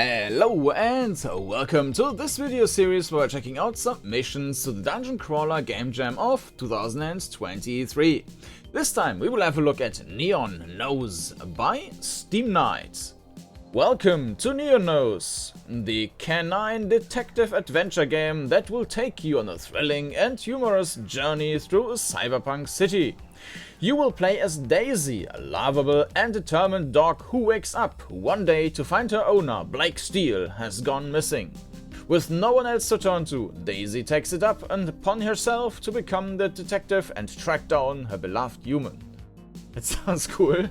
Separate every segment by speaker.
Speaker 1: Hello and welcome to this video series where we're checking out some missions to the Dungeoncrawler Game Jam of 2023. This time we will have a look at NEONnose by steamknight. Welcome to NEONnose, the canine detective adventure game that will take you on a thrilling and humorous journey through a cyberpunk city. You will play as Daisy, a lovable and determined dog who wakes up one day to find her owner, Blake Steele, has gone missing. With no one else to turn to, Daisy takes it up upon herself to become the detective and track down her beloved human. It sounds cool.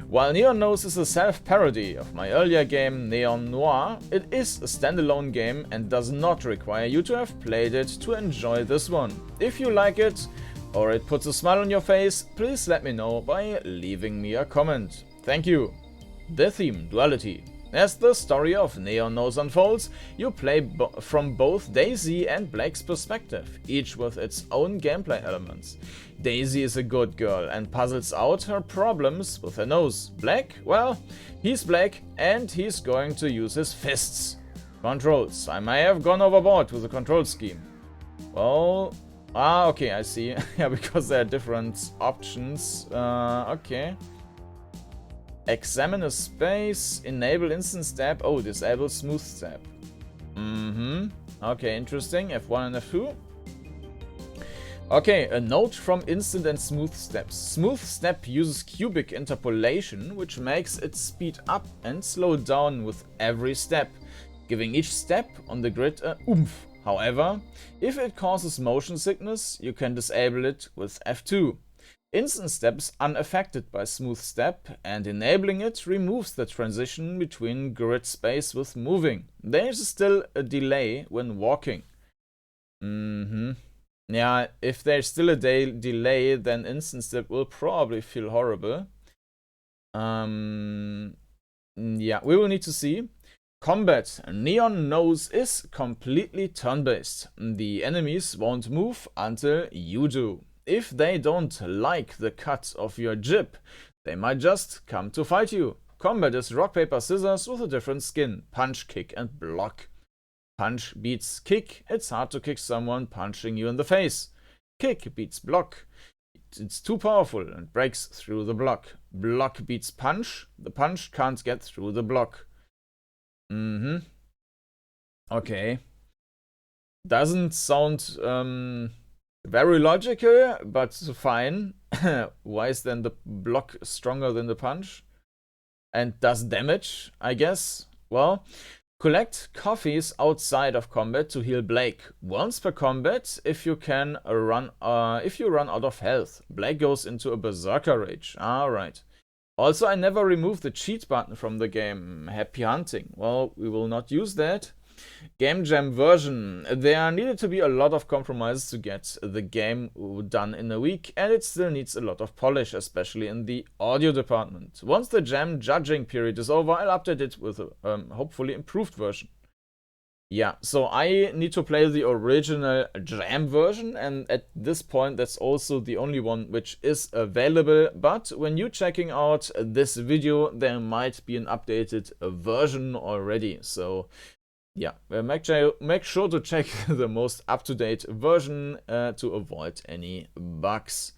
Speaker 1: While NEONnose is a self-parody of my earlier game Neon Noir, it is a standalone game and does not require you to have played it to enjoy this one. If you like it, or it puts a smile on your face, please let me know by leaving me a comment. Thank you. The theme, duality. As the story of NEONnose unfolds, you play from both Daisy and Blake's perspective, each with its own gameplay elements. Daisy is a good girl and puzzles out her problems with her nose. Blake? Well, he's Blake and he's going to use his fists. Controls. I may have gone overboard with the control scheme. Well... okay, I see. Yeah, because there are different options. Okay. Examine a space, enable instant stab. Oh, disable smooth stab. Okay, interesting. F1 and F2. Okay, a note from instant and smooth steps. Smooth step uses cubic interpolation, which makes it speed up and slow down with every step, giving each step on the grid a oomph. However, if it causes motion sickness, you can disable it with F2. Instant step is unaffected by smooth step, and enabling it removes the transition between grid space with moving. There is still a delay when walking. Yeah, if there's still a delay, then instant step will probably feel horrible. Yeah, we will need to see. Combat. NEONnose is completely turn-based. The enemies won't move until you do. If they don't like the cut of your jib, they might just come to fight you. Combat is rock, paper, scissors with a different skin. Punch, kick and block. Punch beats kick. It's hard to kick someone punching you in the face. Kick beats block. It's too powerful and breaks through the block. Block beats punch. The punch can't get through the block. Okay. Doesn't sound very logical, but fine. Why is then the block stronger than the punch? And does damage, I guess? Well, collect coffees outside of combat to heal Blake. Once per combat, if you run out of health. Blake goes into a berserker rage. Alright. Also, I never removed the cheat button from the game. Happy hunting. Well, we will not use that. Game Jam version. There needed to be a lot of compromises to get the game done in a week, and it still needs a lot of polish, especially in the audio department. Once the Jam judging period is over, I'll update it with a hopefully improved version. Yeah, so I need to play the original Jam version, and at this point that's also the only one which is available, but when you're checking out this video there might be an updated version already, so yeah, make sure to check the most up-to-date version to avoid any bugs.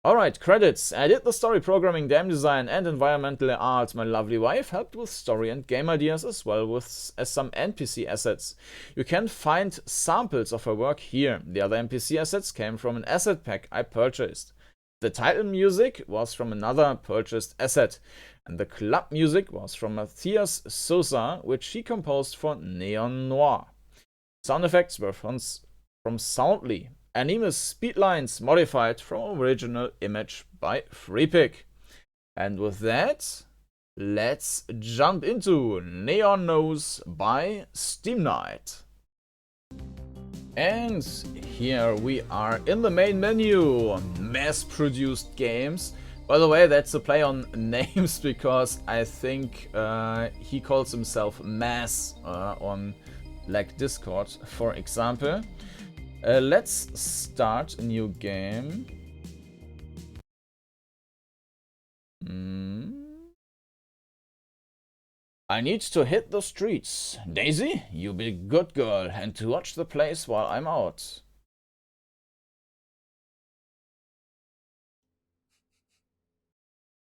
Speaker 1: Alright, credits. I did the story, programming, game design and environmental art. My lovely wife helped with story and game ideas as well as some NPC assets. You can find samples of her work here. The other NPC assets came from an asset pack I purchased. The title music was from another purchased asset. And the club music was from Matthias Sosa, which he composed for Neon Noir. Sound effects were from Soundly. Anime's speedlines modified from original image by FreePick. And with that, let's jump into NEONnose by steamknight. And here we are in the main menu, mass-produced games. By the way, that's a play on names because I think he calls himself Mass on like Discord, for example. Let's start a new game. I need to hit the streets. Daisy, you be good girl and to watch the place while I'm out.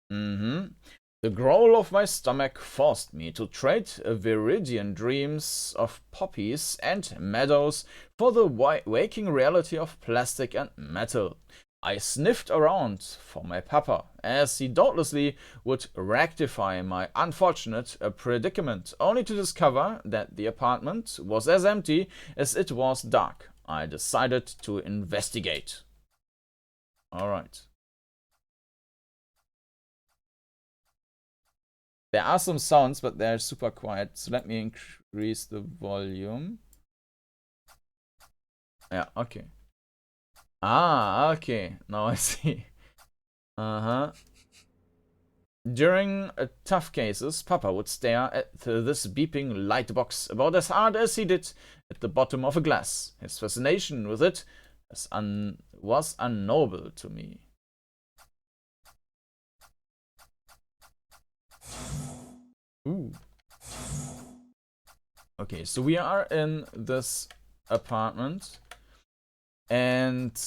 Speaker 1: The growl of my stomach forced me to trade viridian dreams of poppies and meadows for the waking reality of plastic and metal. I sniffed around for my papa, as he doubtlessly would rectify my unfortunate predicament, only to discover that the apartment was as empty as it was dark. I decided to investigate. Alright. There are some sounds, but they're super quiet, so let me increase the volume. Yeah, okay. Ah, okay. Now I see. During tough cases, Papa would stare at this beeping light box about as hard as he did at the bottom of a glass. His fascination with it was unknowable to me. Ooh. Okay, so we are in this apartment. And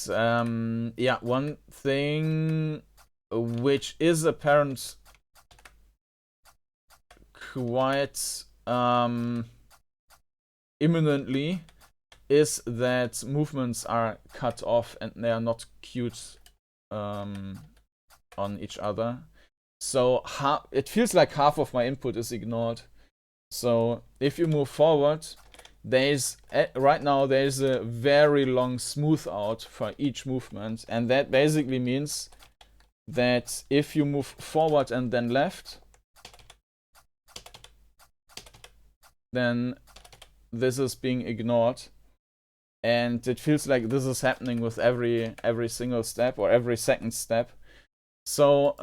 Speaker 1: yeah, one thing which is apparent quite imminently is that movements are cut off and they are not queued on each other. So it feels like half of my input is ignored. So if you move forward, right now there's a very long smooth out for each movement, and that basically means that if you move forward and then left, then this is being ignored, and it feels like this is happening with every single step or every second step. So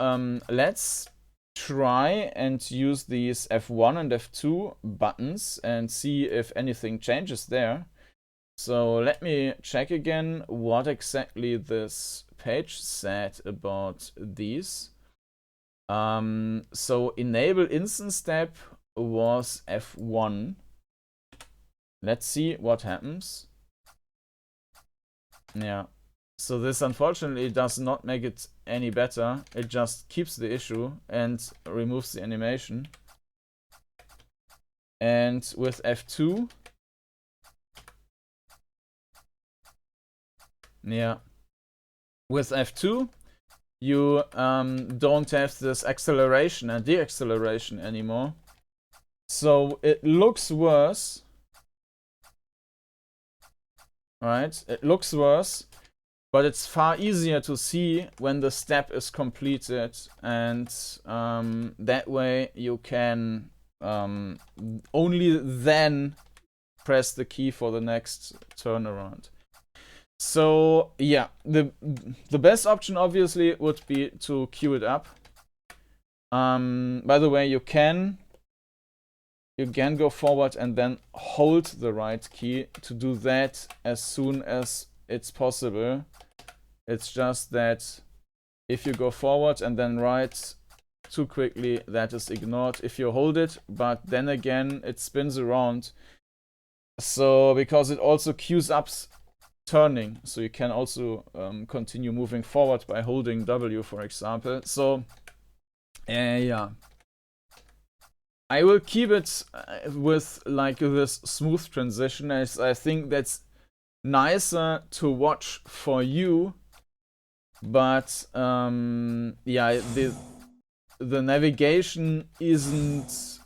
Speaker 1: let's try and use these F1 and F2 buttons and see if anything changes there. So let me check again what exactly this page said about these. So enable instant step was F1. Let's see what happens. Yeah. So this unfortunately does not make it any better. It just keeps the issue and removes the animation. And with F2, yeah, with F2, you don't have this acceleration and deacceleration anymore. So it looks worse. Right? It looks worse. But it's far easier to see when the step is completed, and that way you can only then press the key for the next turnaround. So yeah, the best option obviously would be to queue it up. By the way, you can go forward and then hold the right key to do that as soon as it's possible. It's just that if you go forward and then right too quickly, that is ignored if you hold it, but then again it spins around. So because it also queues up turning, so you can also continue moving forward by holding W, for example. So yeah, I will keep it with like this smooth transition, as I think that's nicer to watch for you. But yeah, the navigation isn't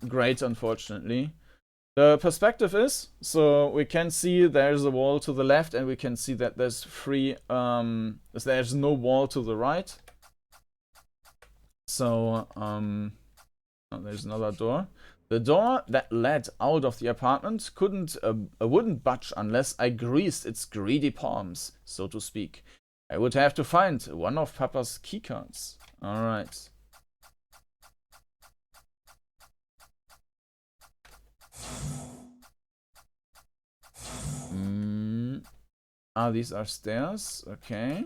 Speaker 1: great, unfortunately. The perspective is, so we can see there's a wall to the left, and we can see that there's there's no wall to the right. So oh, there's another door. The door that led out of the apartment wouldn't budge unless I greased its greedy palms, so to speak. I would have to find one of Papa's keycards. Alright. These are stairs. Okay.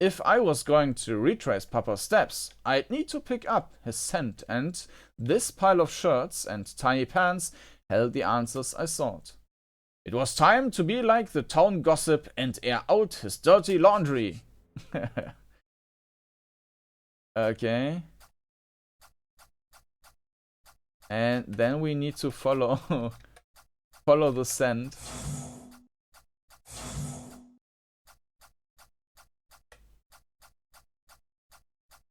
Speaker 1: If I was going to retrace Papa's steps, I'd need to pick up his scent, and this pile of shirts and tiny pants held the answers I sought. It was time to be like the town gossip and air out his dirty laundry. Okay. And then we need to follow follow the scent.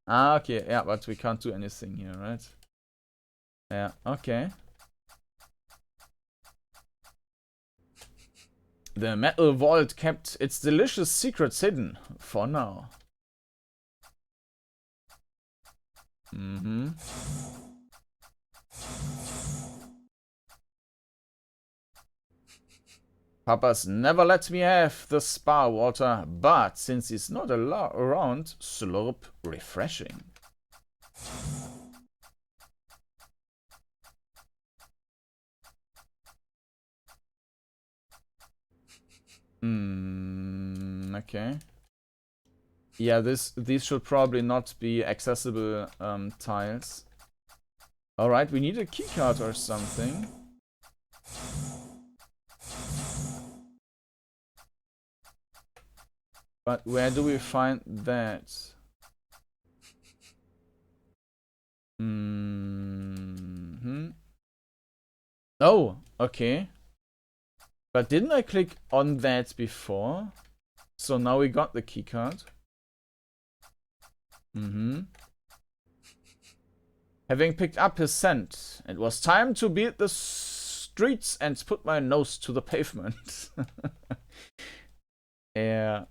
Speaker 1: Ah, okay, yeah, but we can't do anything here, right? Yeah, okay. The metal vault kept its delicious secrets hidden, for now. Papa's never let me have the spa water, but since he's not around, slurp refreshing. Okay. Yeah, these should probably not be accessible tiles. Alright, we need a keycard or something. But where do we find that? Oh, okay. But didn't I click on that before? So now we got the keycard. Having picked up his scent, it was time to beat the streets and put my nose to the pavement. Yeah.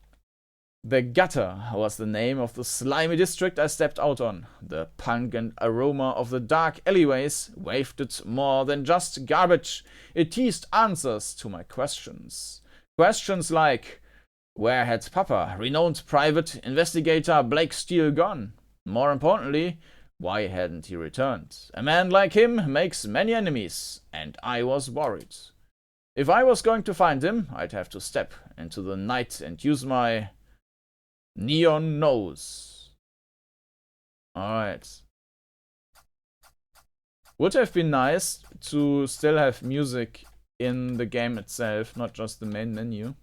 Speaker 1: The Gutter was the name of the slimy district I stepped out on. The pungent aroma of the dark alleyways wafted more than just garbage. It teased answers to my questions. Questions like, where had Papa, renowned private investigator Blake Steele, gone? More importantly, why hadn't he returned? A man like him makes many enemies, and I was worried. If I was going to find him, I'd have to step into the night and use my NEONnose. Alright. Would have been nice to still have music in the game itself, not just the main menu.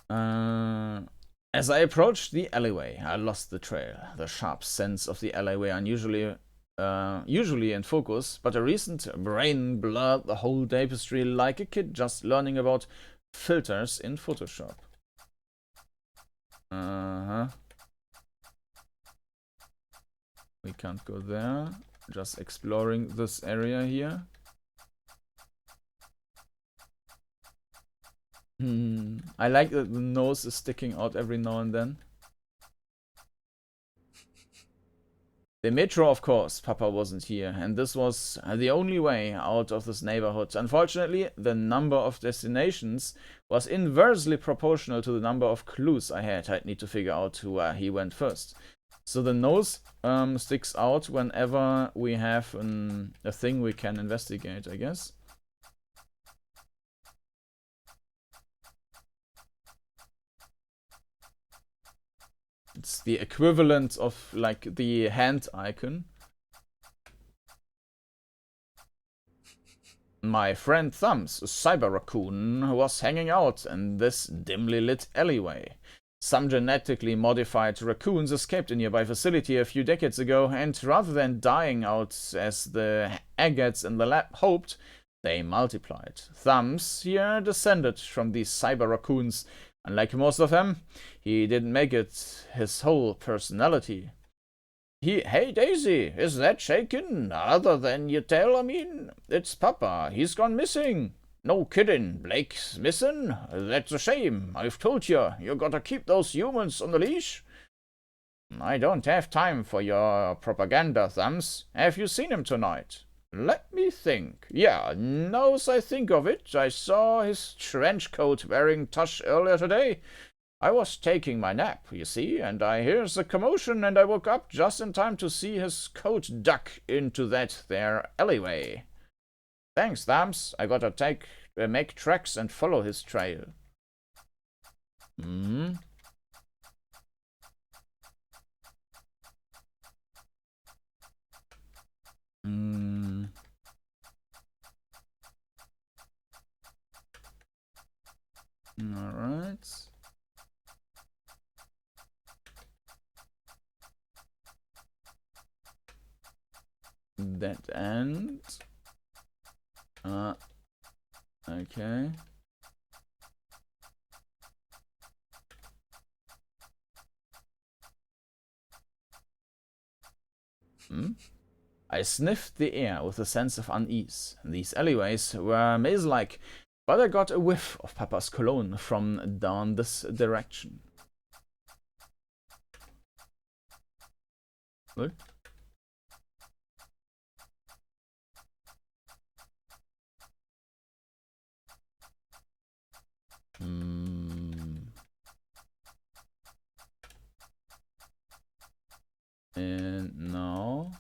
Speaker 1: As I approached the alleyway, I lost the trail. The sharp scents of the alleyway are usually in focus, but a recent brain blurred the whole tapestry like a kid just learning about filters in Photoshop. We can't go there. Just exploring this area here. I like that the nose is sticking out every now and then. The metro, of course. Papa wasn't here, and this was the only way out of this neighborhood. Unfortunately, the number of destinations was inversely proportional to the number of clues I had. I'd need to figure out where he went first. So the nose sticks out whenever we have a thing we can investigate, I guess. It's the equivalent of like the hand icon. My friend Thumbs, a cyber raccoon, was hanging out in this dimly lit alleyway. Some genetically modified raccoons escaped a nearby facility a few decades ago, and rather than dying out as the agates in the lab hoped, they multiplied. Thumbs here descended from these cyber raccoons. Unlike most of them, he didn't make it his whole personality. Hey Daisy, is that shaken? Other than your tail, I mean? It's Papa, he's gone missing. No kidding, Blake's missing? That's a shame. I've told you, you gotta keep those humans on the leash. I don't have time for your propaganda, Thumbs. Have you seen him tonight? Let me think. Yeah, now as I think of it, I saw his trench coat wearing tush earlier today. I was taking my nap, you see, and I hears a commotion, and I woke up just in time to see his coat duck into that there alleyway. Thanks, Thumbs. I gotta make tracks and follow his trail. Hmm. Hmm. All right. Dead end. Okay. Hmm? I sniffed the air with a sense of unease. These alleyways were maze-like, but I got a whiff of Papa's cologne from down this direction. Look. And no.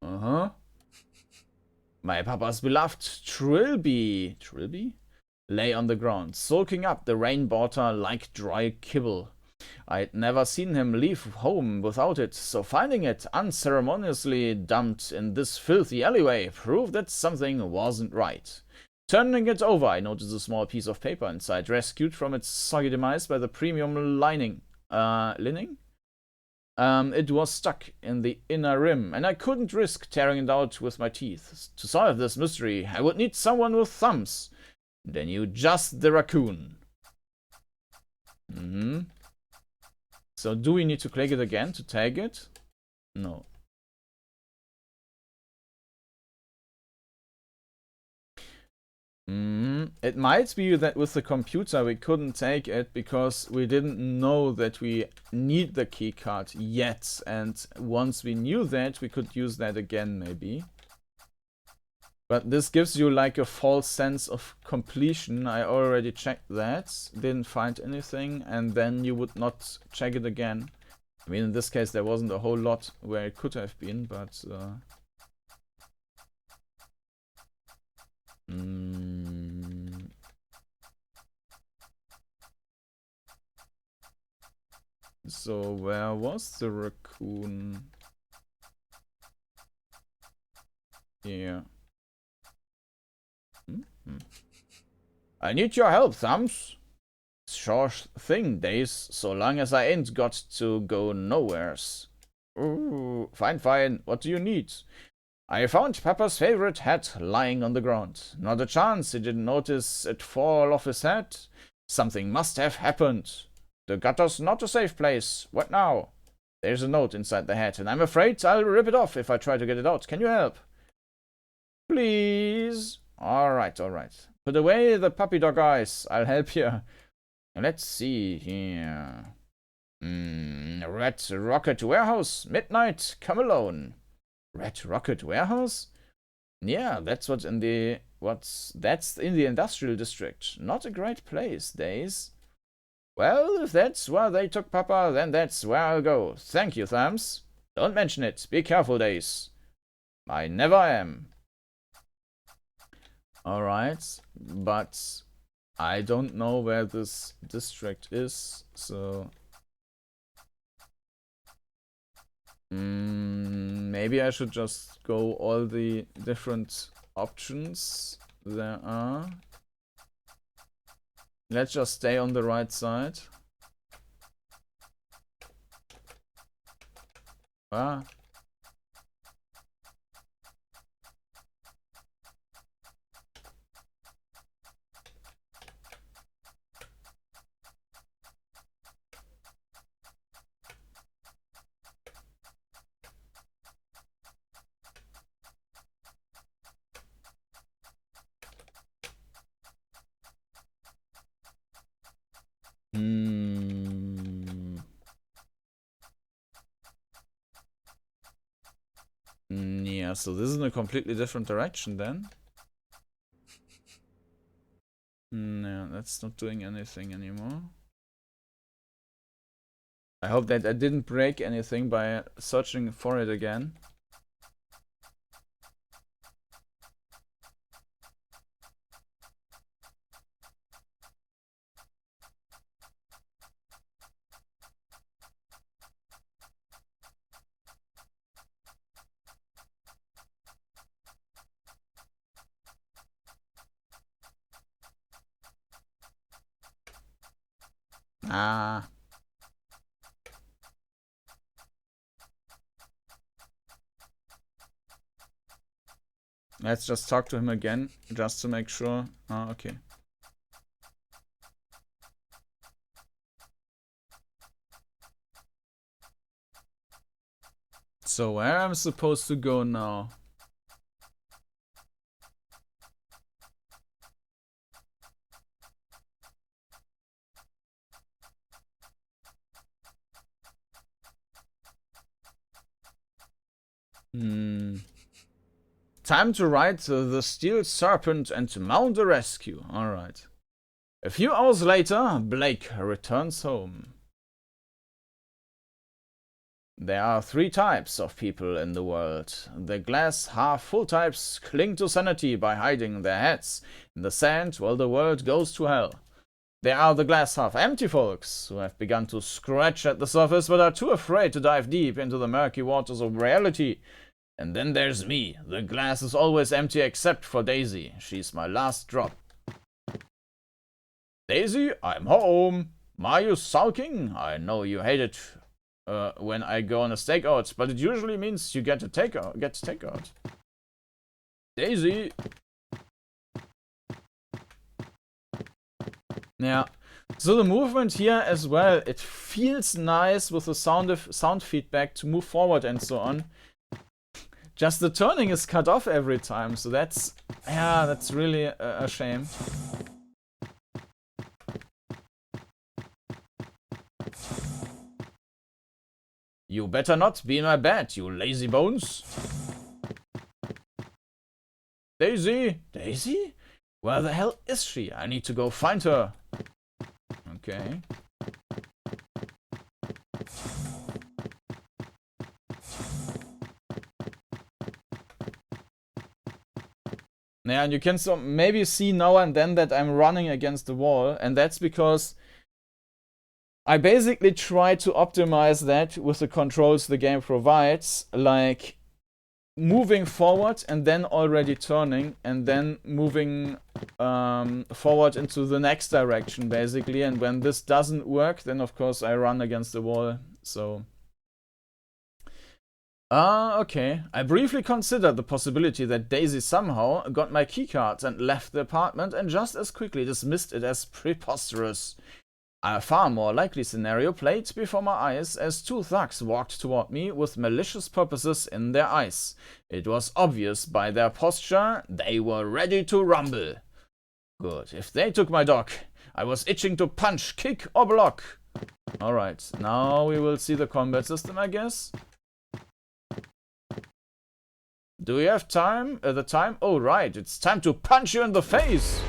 Speaker 1: Uh-huh. My papa's beloved Trilby lay on the ground, soaking up the rainwater like dry kibble. I'd never seen him leave home without it, so finding it unceremoniously dumped in this filthy alleyway proved that something wasn't right. Turning it over, I noticed a small piece of paper inside, rescued from its soggy demise by the premium lining. Lining? It was stuck in the inner rim, and I couldn't risk tearing it out with my teeth. To solve this mystery, I would need someone with thumbs. They knew just the raccoon. So do we need to click it again to tag it? No. It might be that with the computer we couldn't take it because we didn't know that we need the keycard yet, and once we knew that, we could use that again maybe. But this gives you like a false sense of completion. I already checked that, didn't find anything, and then you would not check it again. I mean, in this case there wasn't a whole lot where it could have been, but so where was the raccoon? Yeah. I need your help, Thumbs. Sure thing, Days, so long as I ain't got to go nowheres. Ooh, fine. What do you need? I found Papa's favorite hat lying on the ground. Not a chance he didn't notice it fall off his head. Something must have happened. The gutter's not a safe place. What now? There's a note inside the hat, and I'm afraid I'll rip it off if I try to get it out. Can you help? Please? Alright. Put away the puppy dog eyes. I'll help you. Let's see here. Red Rocket Warehouse. Midnight. Come alone. Red Rocket Warehouse? Yeah, that's that's in the industrial district. Not a great place, Days. Well, if that's where they took Papa, then that's where I'll go. Thank you, Thumbs. Don't mention it. Be careful, Days. I never am. Alright, but I don't know where this district is, so maybe I should just go all the different options there are. Let's just stay on the right side. Ah. Yeah, so this is in a completely different direction then. No, that's not doing anything anymore. I hope that I didn't break anything by searching for it again. Ah. Let's just talk to him again, just to make sure. Ah, okay. So where am I supposed to go now? Time to ride the Steel Serpent and to mount the rescue. Alright. A few hours later, Blake returns home. There are 3 types of people in the world. The glass half-full types cling to sanity by hiding their heads in the sand while the world goes to hell. There are the glass half-empty folks who have begun to scratch at the surface but are too afraid to dive deep into the murky waters of reality. And then there's me. The glass is always empty except for Daisy. She's my last drop. Daisy, I'm home. Are you sulking? I know you hate it when I go on a stakeout, but it usually means you get takeout. Daisy. Yeah. So the movement here as well, it feels nice with the sound feedback to move forward and so on. Just the turning is cut off every time, so that's really a shame. You better not be in my bed, you lazy bones. Daisy? Daisy? Where the hell is she? I need to go find her. Okay. Yeah, and you can maybe see now and then that I'm running against the wall, and that's because I basically try to optimize that with the controls the game provides, like moving forward and then already turning and then moving forward into the next direction basically, and when this doesn't work then of course I run against the wall. So okay. I briefly considered the possibility that Daisy somehow got my keycard and left the apartment and just as quickly dismissed it as preposterous. A far more likely scenario played before my eyes as 2 thugs walked toward me with malicious purposes in their eyes. It was obvious by their posture they were ready to rumble. Good. If they took my dog, I was itching to punch, kick, or block. Alright, now we will see the combat system, I guess. Do we have time? The time? Oh, right. It's time to punch you in the face.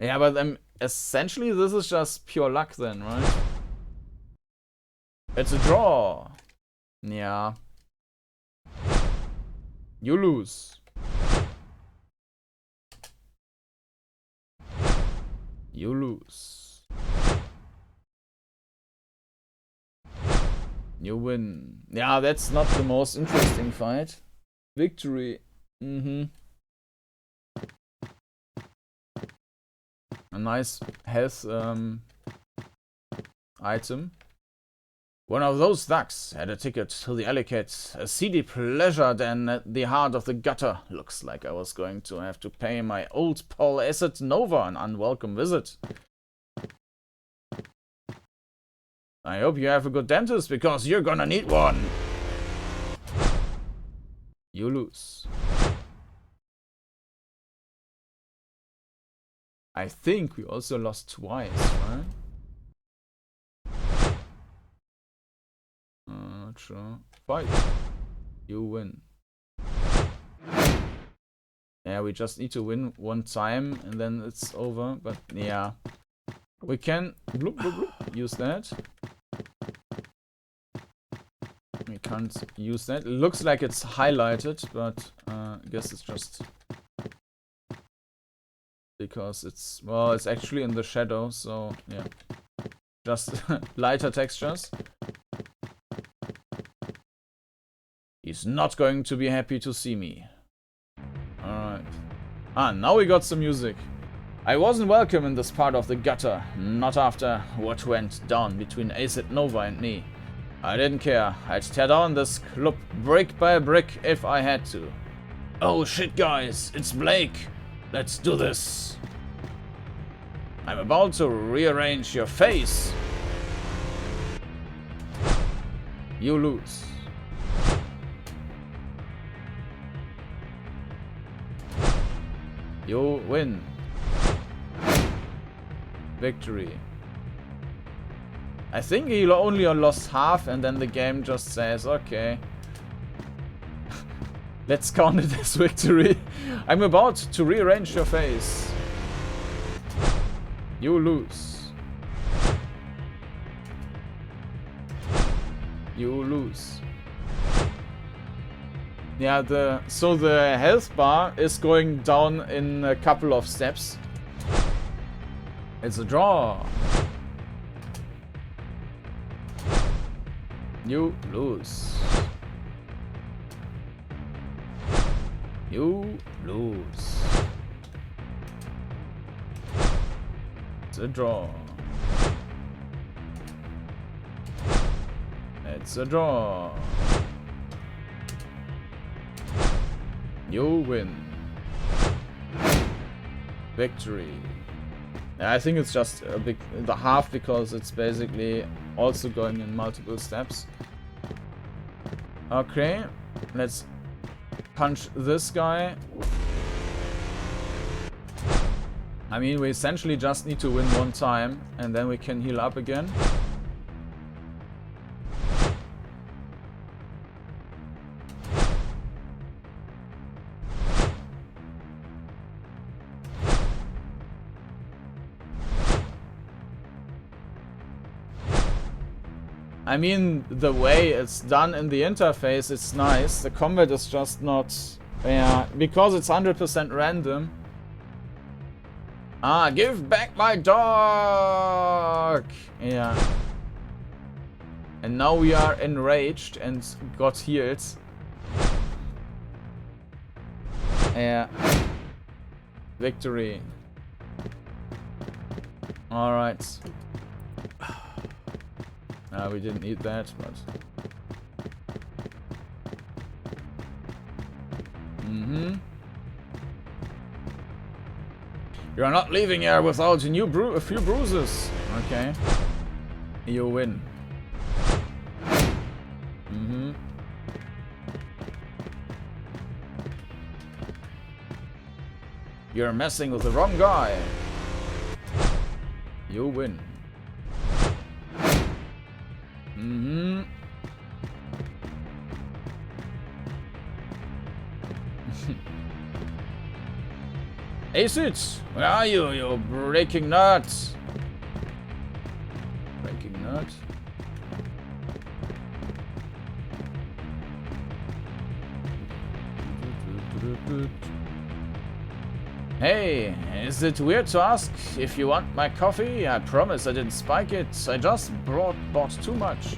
Speaker 1: Yeah, but essentially this is just pure luck then, right? It's a draw. Yeah. You lose. You lose. You win. Yeah, that's not the most interesting fight. Victory. A nice health item. One of those thugs had a ticket to the alley cat. A seedy pleasure then at the heart of the gutter. Looks like I was going to have to pay my old pal Acid Nova an unwelcome visit. I hope you have a good dentist, because you're gonna need one. You lose. I think we also lost twice, right? Not sure. Fight. You win. Yeah, we just need to win one time and then it's over. But yeah, we can bloop, bloop, bloop, use that. We can't use that. It looks like it's highlighted, but I guess it's just because it's, well, it's actually in the shadow, so yeah. Just lighter textures. He's not going to be happy to see me. Alright. Ah, now we got some music. I wasn't welcome in this part of the gutter, not after what went down between Acid Nova and me. I didn't care. I'd tear down this club brick by brick if I had to. Oh shit, guys, it's Blake. Let's do this. I'm about to rearrange your face. You lose. You win. Victory. I think he only lost half and then the game just says, okay. Let's count it as victory. I'm about to rearrange your face. You lose. You lose. Yeah, so the health bar is going down in a couple of steps. It's a draw. You lose. You lose. It's a draw. It's a draw. You win. Victory. I think it's just the half because it's basically also going in multiple steps. Okay, let's punch this guy. I mean, we essentially just need to win one time and then we can heal up again. I mean, the way it's done in the interface, it's nice. The combat is just not... Yeah, because it's 100% random. Ah, give back my dog! Yeah. And now we are enraged and got healed. Yeah. Victory. Alright. We didn't need that, but... You're not leaving here without a few bruises. Okay. You win. You're messing with the wrong guy. You win. Acid! Where are you, you breaking nut? Breaking nut? Hey, is it weird to ask if you want my coffee? I promise I didn't spike it. I just bought too much.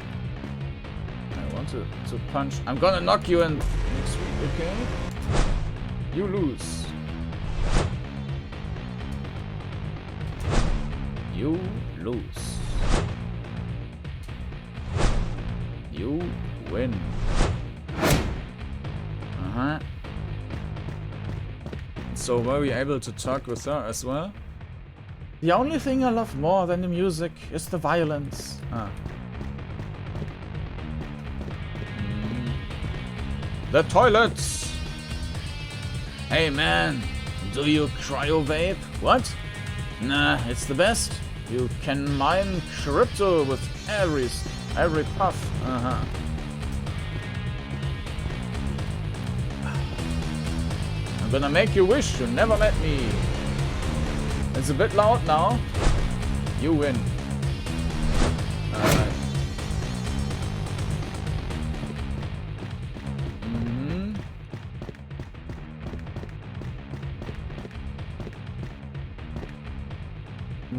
Speaker 1: I want to punch. I'm gonna knock you in next week, okay? You lose. You lose. You win. So were we able to talk with her as well? The only thing I love more than the music is the violence. The toilets! Hey man, do you cryo vape? What? Nah, it's the best. You can mine crypto with every puff. I'm gonna make you wish you never met me. It's a bit loud now. You win. Alright.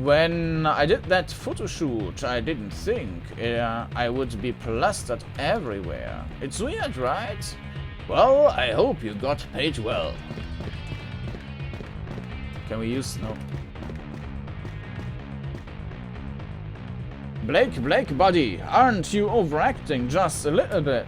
Speaker 1: When I did that photo shoot, I didn't think I would be plastered everywhere. It's weird, right? Well, I hope you got paid well. Can we use... no. Blake, buddy, aren't you overacting just a little bit?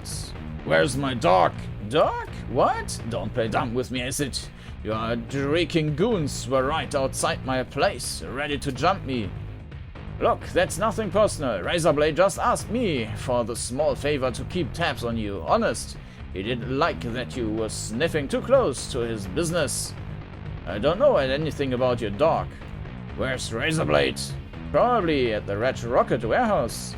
Speaker 1: Where's my dog? Dog? What? Don't play dumb with me, acid. Your shrieking goons were right outside my place, ready to jump me. Look, that's nothing personal. Razorblade just asked me for the small favor to keep tabs on you. Honest, he didn't like that you were sniffing too close to his business. I don't know anything about your dog. Where's Razorblade? Probably at the Red Rocket warehouse.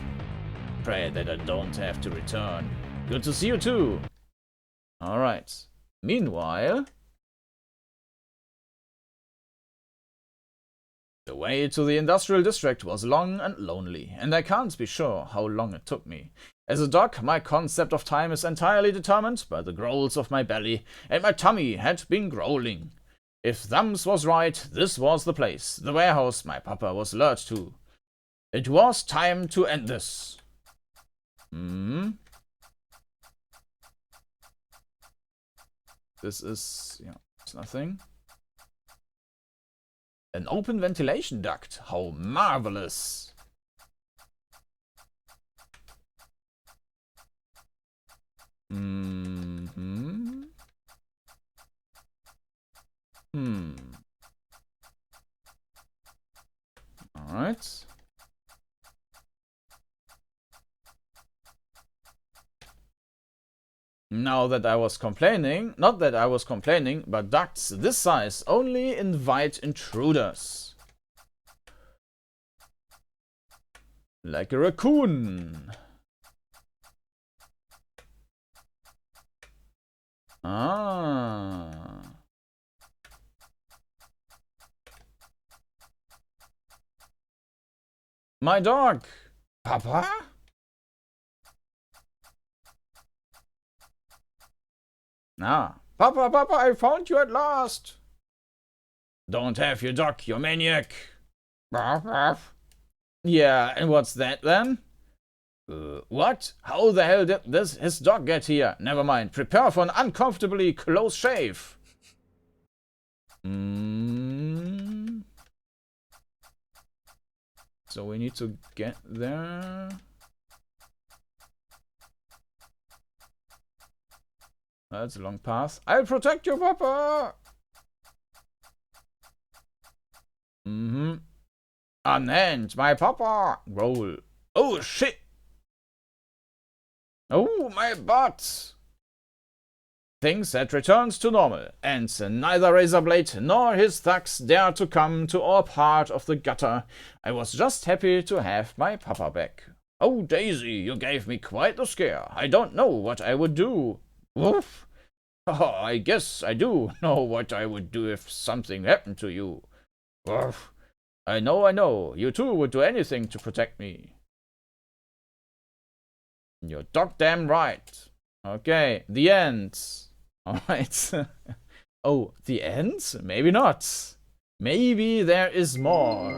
Speaker 1: Pray that I don't have to return. Good to see you too. Alright. Meanwhile... the way to the industrial district was long and lonely, and I can't be sure how long it took me. As a dog, my concept of time is entirely determined by the growls of my belly, and my tummy had been growling. If Thumbs was right, this was the place, the warehouse my papa was lured to. It was time to end this. This is... yeah, it's nothing. An open ventilation duct. How marvelous. Alright. Now that I was complaining, not that I was complaining, but ducts this size only invite intruders. Like a raccoon. Ah. My dog. Papa? Ah, Papa, I found you at last. Don't have your dog, you maniac. Yeah, and what's that then? What? How the hell did his dog get here? Never mind, prepare for an uncomfortably close shave. So we need to get there. That's a long path. I'll protect you, Papa! Unhand, my Papa! Roll. Oh, shit! Oh, my butt! Things had returned to normal, and neither Razorblade nor his thugs dared to come to our part of the gutter. I was just happy to have my Papa back. Oh, Daisy, you gave me quite a scare. I don't know what I would do. Woof. Oh, I guess I do know what I would do if something happened to you. Woof. I know. You too would do anything to protect me. You're goddamn right. Okay, the end. Alright. Oh, the end? Maybe not. Maybe there is more.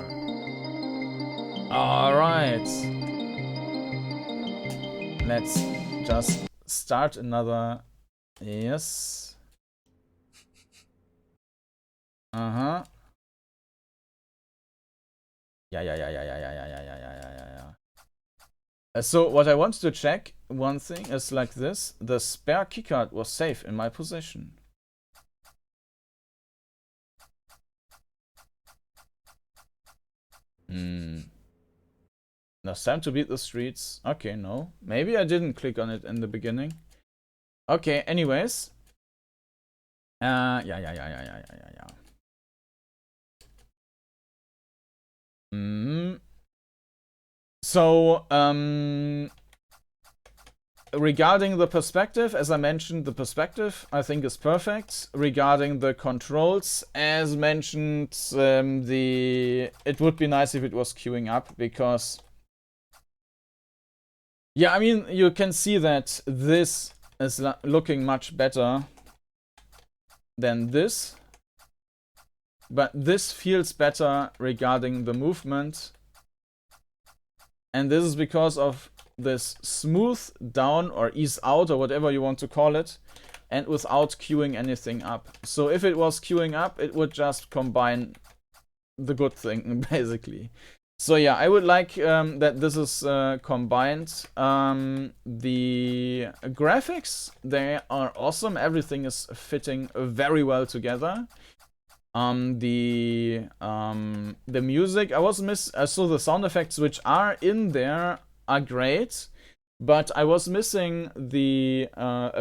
Speaker 1: Alright. Let's just start another... yes. Yeah. So what I want to check, one thing is like this. The spare keycard was safe in my possession. Now it's time to beat the streets. Okay, no. Maybe I didn't click on it in the beginning. Okay, anyways. Yeah. So, regarding the perspective, as I mentioned, the perspective I think is perfect. Regarding the controls, as mentioned, it would be nice if it was queuing up, because yeah, I mean, you can see that this is looking much better than this, but this feels better regarding the movement, and this is because of this smooth down or ease out or whatever you want to call it, and without queuing anything up. So if it was queuing up, it would just combine the good thing basically. So yeah, I would like that this is combined. The graphics, they are awesome. Everything is fitting very well together. The music, so the sound effects which are in there are great, but I was missing the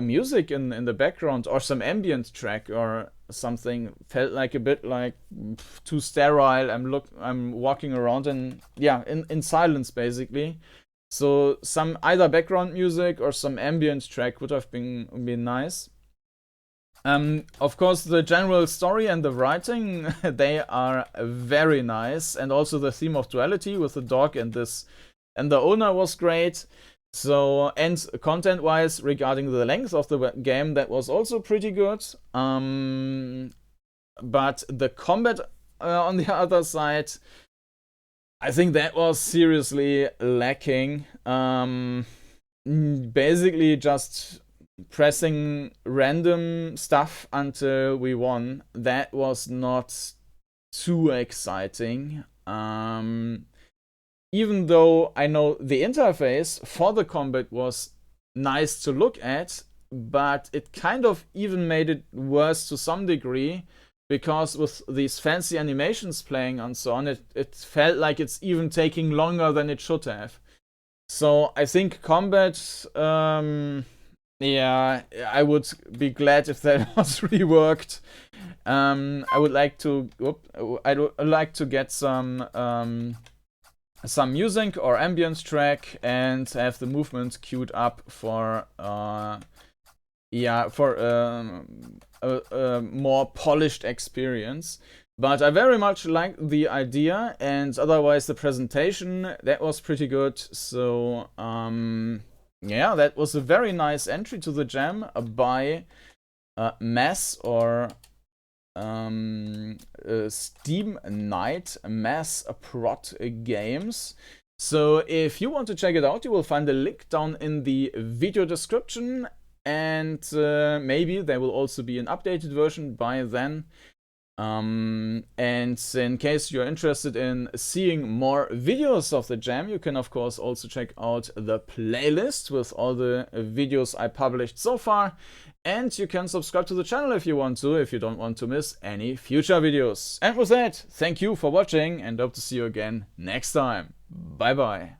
Speaker 1: music in the background, or some ambient track or something. Felt like a bit like too sterile. I'm walking around and yeah, in silence basically. So some either background music or some ambient track would have been nice. Of course, the general story and the writing, they are very nice, and also the theme of duality with the dog and the owner was great. So, and content-wise, regarding the length of the game, that was also pretty good. But the combat on the other side, I think that was seriously lacking. Basically just pressing random stuff until we won. That was not too exciting. Even though I know the interface for the combat was nice to look at, but it kind of even made it worse to some degree, because with these fancy animations playing and so on, it felt like it's even taking longer than it should have. So I think combat, yeah, I would be glad if that was reworked. I would like to, I'd like to get some music or ambience track and have the movements queued up for a more polished experience. But I very much like the idea, and otherwise the presentation, that was pretty good. So yeah, that was a very nice entry to the jam by Mass or steamknight, Mass Prot Games. So if you want to check it out, you will find a link down in the video description, and maybe there will also be an updated version by then. And in case you're interested in seeing more videos of the jam, you can of course also check out the playlist with all the videos I published so far. And you can subscribe to the channel if you want to, if you don't want to miss any future videos. And with that, thank you for watching, and hope to see you again next time. Bye bye.